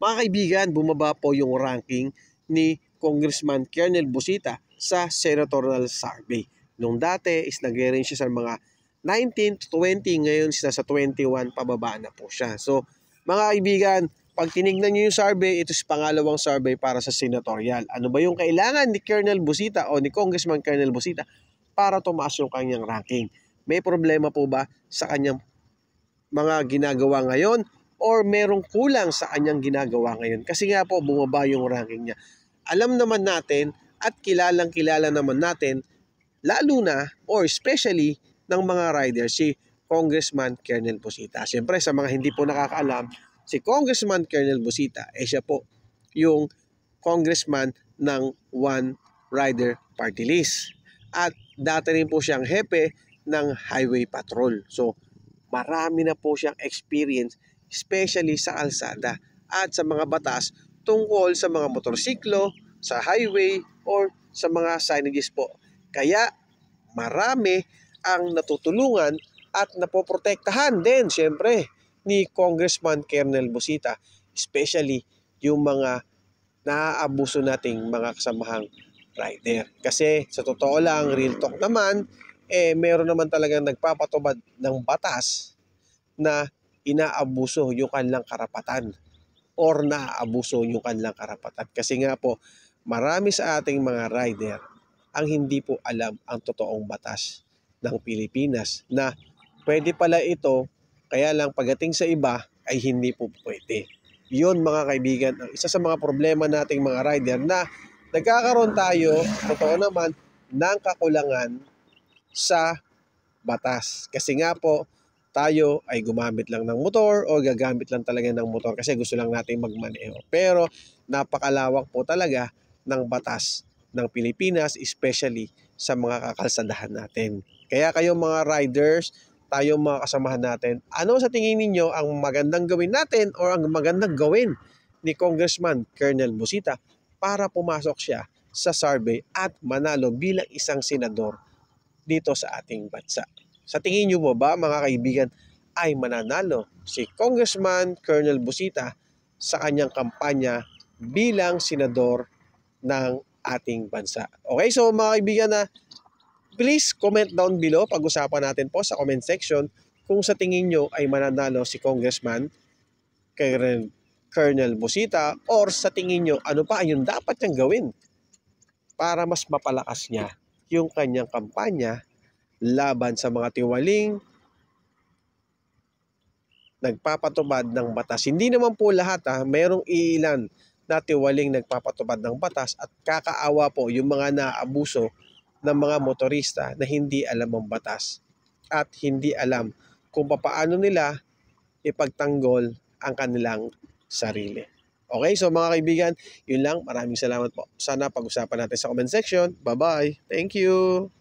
Mga kaibigan, bumaba po yung ranking ni Congressman Kernel Busita sa senatorial survey. Nung dati is nag-range siya sa mga 19 to 20, ngayon siya sa 21, pababa na po siya. So mga kaibigan, pag tinignan niyo yung survey, ito is pangalawang survey para sa senatorial. Ano ba yung kailangan ni Kernel Busita o ni Congressman Kernel Busita para tumaas yung kanyang ranking? May problema po ba sa kanyang mga ginagawa ngayon or merong kulang sa kanyang ginagawa ngayon? Kasi nga po bumaba yung ranking niya. Alam naman natin at kilalang kilala naman natin, lalo na or especially ng mga riders, si Congressman Kernel Busita. Siyempre sa mga hindi po nakakaalam, si Congressman Kernel Busita siya po yung congressman ng One Rider Party List. At dati rin po siyang hepe ng Highway Patrol. So marami na po siyang experience, especially sa kalsada at sa mga batas tungkol sa mga motorsiklo, sa highway, or sa mga signages po. Kaya marami ang natutulungan at napoprotektahan din siyempre ni Congressman Kernel Busita, especially yung mga naaabuso nating mga kasamahang rider. Kasi sa totoo lang, real talk naman, meron naman talagang nagpapatubad ng batas na inaabuso yung kanilang karapatan or naaabuso yung kanilang karapatan. Kasi nga po, marami sa ating mga rider ang hindi po alam ang totoong batas ng Pilipinas na pwede pala ito, kaya lang pagdating sa iba ay hindi po pwede. Yun mga kaibigan, ang isa sa mga problema nating mga rider na nagkakaroon tayo, totoo naman, ng kakulangan sa batas. Kasi nga po, tayo ay gumamit lang ng motor o gagamit lang talaga ng motor kasi gusto lang natin magmaneho. Pero napakalawak po talaga ng batas ng Pilipinas, especially sa mga kakalsadahan natin. Kaya kayong mga riders, tayong mga kasamahan natin, ano sa tingin ninyo ang magandang gawin natin o ang magandang gawin ni Congressman Kernel Busita para pumasok siya sa survey at manalo bilang isang senador dito sa ating bansa? Sa tingin nyo mo ba mga kaibigan ay mananalo si Congressman Kernel Busita sa kanyang kampanya bilang senador ng ating bansa? Okay, so mga kaibigan na please comment down below. Pag-usapan natin po sa comment section kung sa tingin nyo ay mananalo si Congressman Kernel Busita or sa tingin nyo ano pa yung dapat niyang gawin para mas mapalakas niya yung kanyang kampanya laban sa mga tiwaling nagpapatubad ng batas. Hindi naman po lahat mayroong ilan na tiwaling nagpapatubad ng batas at kakaawa po yung mga naabuso ng mga motorista na hindi alam ang batas at hindi alam kung paano nila ipagtanggol ang kanilang sarili. Okay, so mga kaibigan, yun lang. Maraming salamat po. Sana pag-usapan natin sa comment section. Bye-bye. Thank you.